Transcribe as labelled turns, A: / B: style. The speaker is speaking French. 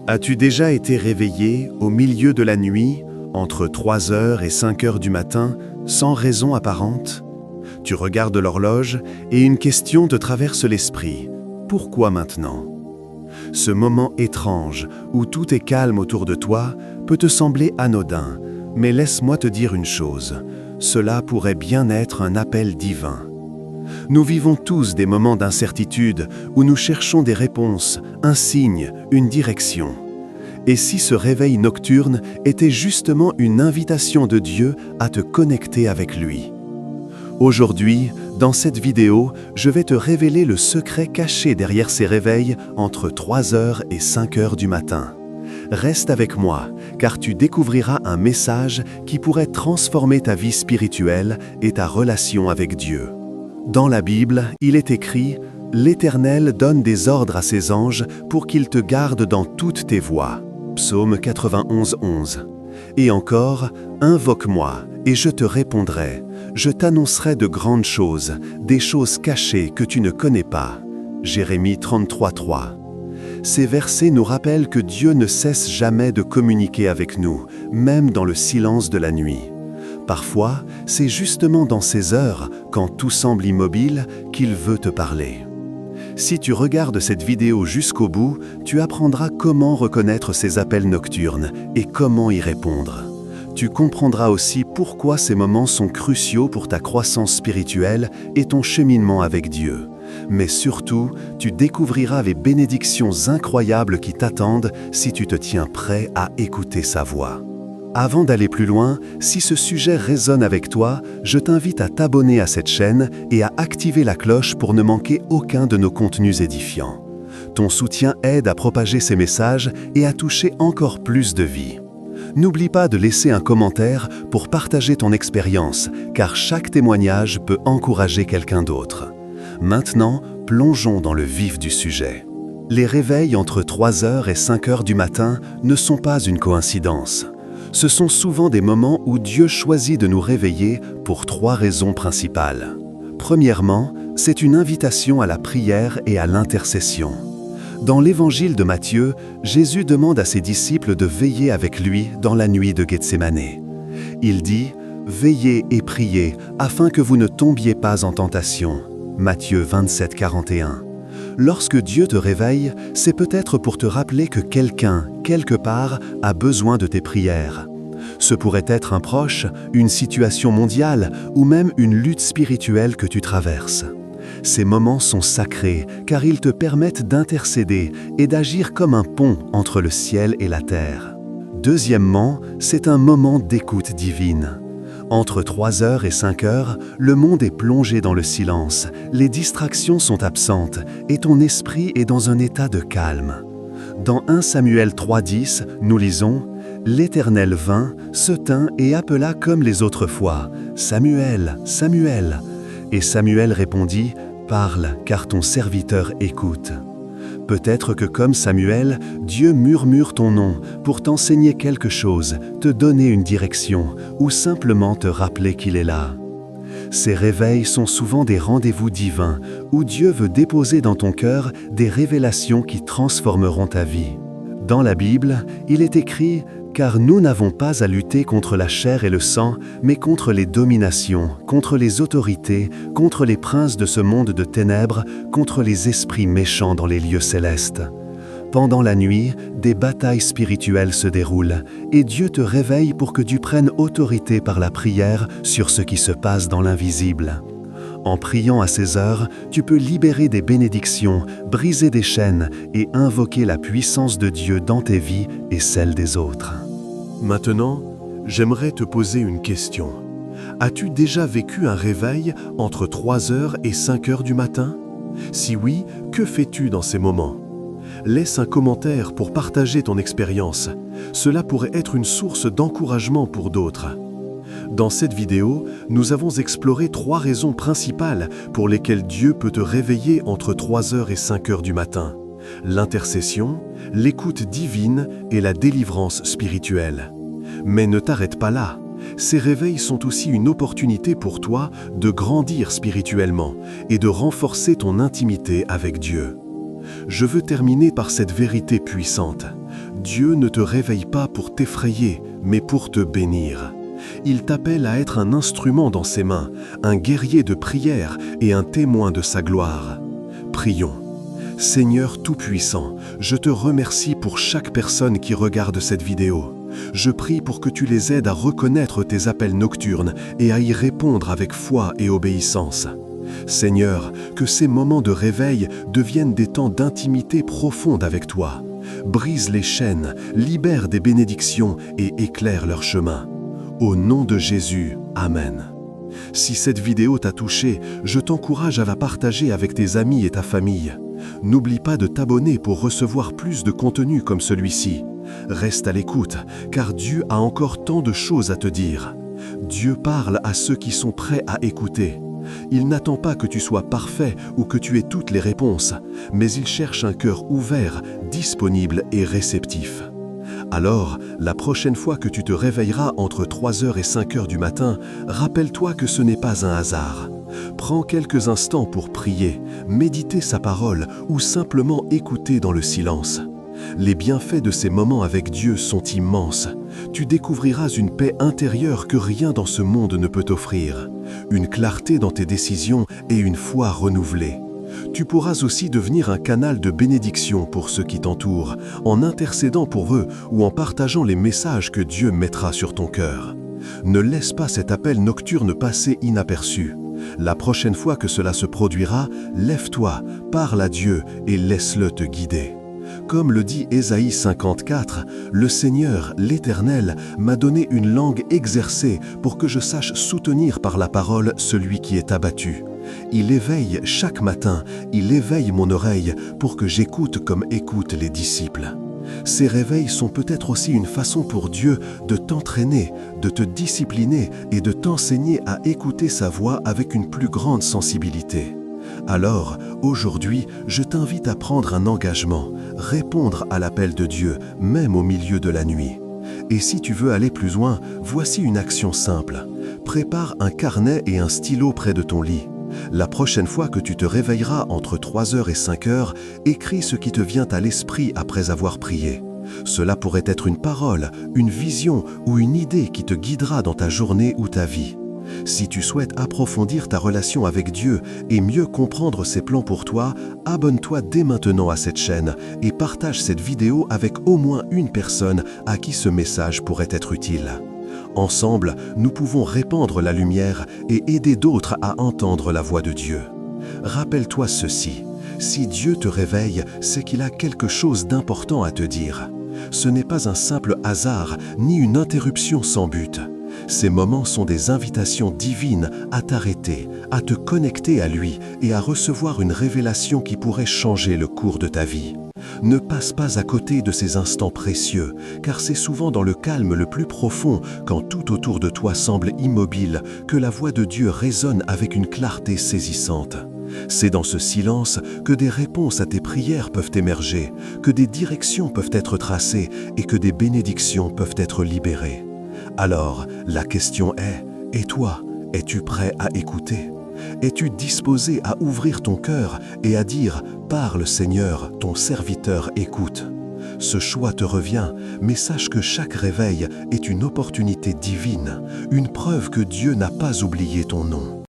A: As-tu déjà été réveillé au milieu de la nuit, entre 3 heures et 5 heures du matin, sans raison apparente? Tu regardes l'horloge et une question te traverse l'esprit. Pourquoi maintenant? Ce moment étrange, où tout est calme autour de toi, peut te sembler anodin, mais laisse-moi te dire une chose, cela pourrait bien être un appel divin. Nous vivons tous des moments d'incertitude où nous cherchons des réponses, un signe, une direction. Et si ce réveil nocturne était justement une invitation de Dieu à te connecter avec lui? Aujourd'hui, dans cette vidéo, je vais te révéler le secret caché derrière ces réveils entre 3 heures et 5 heures du matin. Reste avec moi, car tu découvriras un message qui pourrait transformer ta vie spirituelle et ta relation avec Dieu. Dans la Bible, il est écrit « L'Éternel donne des ordres à ses anges pour qu'ils te gardent dans toutes tes voies » Psaume 91, 11. Et encore « Invoque-moi, et je te répondrai. Je t'annoncerai de grandes choses, des choses cachées que tu ne connais pas. » Jérémie 33, 3. Ces versets nous rappellent que Dieu ne cesse jamais de communiquer avec nous, même dans le silence de la nuit. Parfois, c'est justement dans ces heures, quand tout semble immobile, qu'il veut te parler. Si tu regardes cette vidéo jusqu'au bout, tu apprendras comment reconnaître ces appels nocturnes et comment y répondre. Tu comprendras aussi pourquoi ces moments sont cruciaux pour ta croissance spirituelle et ton cheminement avec Dieu. Mais surtout, tu découvriras les bénédictions incroyables qui t'attendent si tu te tiens prêt à écouter sa voix. Avant d'aller plus loin, si ce sujet résonne avec toi, je t'invite à t'abonner à cette chaîne et à activer la cloche pour ne manquer aucun de nos contenus édifiants. Ton soutien aide à propager ces messages et à toucher encore plus de vies. N'oublie pas de laisser un commentaire pour partager ton expérience, car chaque témoignage peut encourager quelqu'un d'autre. Maintenant, plongeons dans le vif du sujet. Les réveils entre 3 heures et 5 heures du matin ne sont pas une coïncidence. Ce sont souvent des moments où Dieu choisit de nous réveiller pour 3 raisons principales. Premièrement, c'est une invitation à la prière et à l'intercession. Dans l'évangile de Matthieu, Jésus demande à ses disciples de veiller avec lui dans la nuit de Gethsémanée. Il dit « Veillez et priez afin que vous ne tombiez pas en tentation » Matthieu 27, 41. Lorsque Dieu te réveille, c'est peut-être pour te rappeler que quelqu'un, quelque part, a besoin de tes prières. Ce pourrait être un proche, une situation mondiale ou même une lutte spirituelle que tu traverses. Ces moments sont sacrés car ils te permettent d'intercéder et d'agir comme un pont entre le ciel et la terre. Deuxièmement, c'est un moment d'écoute divine. Entre 3 heures et 5 heures, le monde est plongé dans le silence, les distractions sont absentes et ton esprit est dans un état de calme. Dans 1 Samuel 3,10, nous lisons « L'Éternel vint, se tint et appela comme les autres fois « Samuel, Samuel !» Et Samuel répondit « Parle, car ton serviteur écoute. » Peut-être que comme Samuel, Dieu murmure ton nom pour t'enseigner quelque chose, te donner une direction ou simplement te rappeler qu'il est là. Ces réveils sont souvent des rendez-vous divins où Dieu veut déposer dans ton cœur des révélations qui transformeront ta vie. Dans la Bible, il est écrit « Car nous n'avons pas à lutter contre la chair et le sang, mais contre les dominations, contre les autorités, contre les princes de ce monde de ténèbres, contre les esprits méchants dans les lieux célestes. » Pendant la nuit, des batailles spirituelles se déroulent, et Dieu te réveille pour que tu prennes autorité par la prière sur ce qui se passe dans l'invisible. En priant à ces heures, tu peux libérer des bénédictions, briser des chaînes et invoquer la puissance de Dieu dans tes vies et celles des autres.
B: Maintenant, j'aimerais te poser une question. As-tu déjà vécu un réveil entre 3 heures et 5 heures du matin? Si oui, que fais-tu dans ces moments? Laisse un commentaire pour partager ton expérience. Cela pourrait être une source d'encouragement pour d'autres. Dans cette vidéo, nous avons exploré 3 raisons principales pour lesquelles Dieu peut te réveiller entre 3 heures et 5 heures du matin. L'intercession, l'écoute divine et la délivrance spirituelle. Mais ne t'arrête pas là. Ces réveils sont aussi une opportunité pour toi de grandir spirituellement et de renforcer ton intimité avec Dieu. Je veux terminer par cette vérité puissante. Dieu ne te réveille pas pour t'effrayer, mais pour te bénir. Il t'appelle à être un instrument dans ses mains, un guerrier de prière et un témoin de sa gloire. Prions. Seigneur Tout-Puissant, je te remercie pour chaque personne qui regarde cette vidéo. Je prie pour que tu les aides à reconnaître tes appels nocturnes et à y répondre avec foi et obéissance. Seigneur, que ces moments de réveil deviennent des temps d'intimité profonde avec toi. Brise les chaînes, libère des bénédictions et éclaire leur chemin. Au nom de Jésus, Amen. Si cette vidéo t'a touché, je t'encourage à la partager avec tes amis et ta famille. N'oublie pas de t'abonner pour recevoir plus de contenu comme celui-ci. Reste à l'écoute, car Dieu a encore tant de choses à te dire. Dieu parle à ceux qui sont prêts à écouter. Il n'attend pas que tu sois parfait ou que tu aies toutes les réponses, mais il cherche un cœur ouvert, disponible et réceptif. Alors, la prochaine fois que tu te réveilleras entre 3h et 5h du matin, rappelle-toi que ce n'est pas un hasard. Prends quelques instants pour prier, méditer sa parole ou simplement écouter dans le silence. Les bienfaits de ces moments avec Dieu sont immenses. Tu découvriras une paix intérieure que rien dans ce monde ne peut t'offrir, une clarté dans tes décisions et une foi renouvelée. Tu pourras aussi devenir un canal de bénédiction pour ceux qui t'entourent, en intercédant pour eux ou en partageant les messages que Dieu mettra sur ton cœur. Ne laisse pas cet appel nocturne passer inaperçu. La prochaine fois que cela se produira, lève-toi, parle à Dieu et laisse-le te guider. Comme le dit Ésaïe 54, « Le Seigneur, l'Éternel, m'a donné une langue exercée pour que je sache soutenir par la parole celui qui est abattu. Il éveille chaque matin, il éveille mon oreille pour que j'écoute comme écoutent les disciples. » Ces réveils sont peut-être aussi une façon pour Dieu de t'entraîner, de te discipliner et de t'enseigner à écouter sa voix avec une plus grande sensibilité. Alors, aujourd'hui, je t'invite à prendre un engagement, répondre à l'appel de Dieu, même au milieu de la nuit. Et si tu veux aller plus loin, voici une action simple. Prépare un carnet et un stylo près de ton lit. La prochaine fois que tu te réveilleras entre 3h et 5h, écris ce qui te vient à l'esprit après avoir prié. Cela pourrait être une parole, une vision ou une idée qui te guidera dans ta journée ou ta vie. Si tu souhaites approfondir ta relation avec Dieu et mieux comprendre ses plans pour toi, abonne-toi dès maintenant à cette chaîne et partage cette vidéo avec au moins une personne à qui ce message pourrait être utile. Ensemble, nous pouvons répandre la lumière et aider d'autres à entendre la voix de Dieu. Rappelle-toi ceci, si Dieu te réveille, c'est qu'il a quelque chose d'important à te dire. Ce n'est pas un simple hasard ni une interruption sans but. Ces moments sont des invitations divines à t'arrêter, à te connecter à lui et à recevoir une révélation qui pourrait changer le cours de ta vie. Ne passe pas à côté de ces instants précieux, car c'est souvent dans le calme le plus profond, quand tout autour de toi semble immobile, que la voix de Dieu résonne avec une clarté saisissante. C'est dans ce silence que des réponses à tes prières peuvent émerger, que des directions peuvent être tracées et que des bénédictions peuvent être libérées. Alors, la question est, et toi, es-tu prêt à écouter ? Es-tu disposé à ouvrir ton cœur et à dire « Parle Seigneur, ton serviteur écoute ». Ce choix te revient, mais sache que chaque réveil est une opportunité divine, une preuve que Dieu n'a pas oublié ton nom.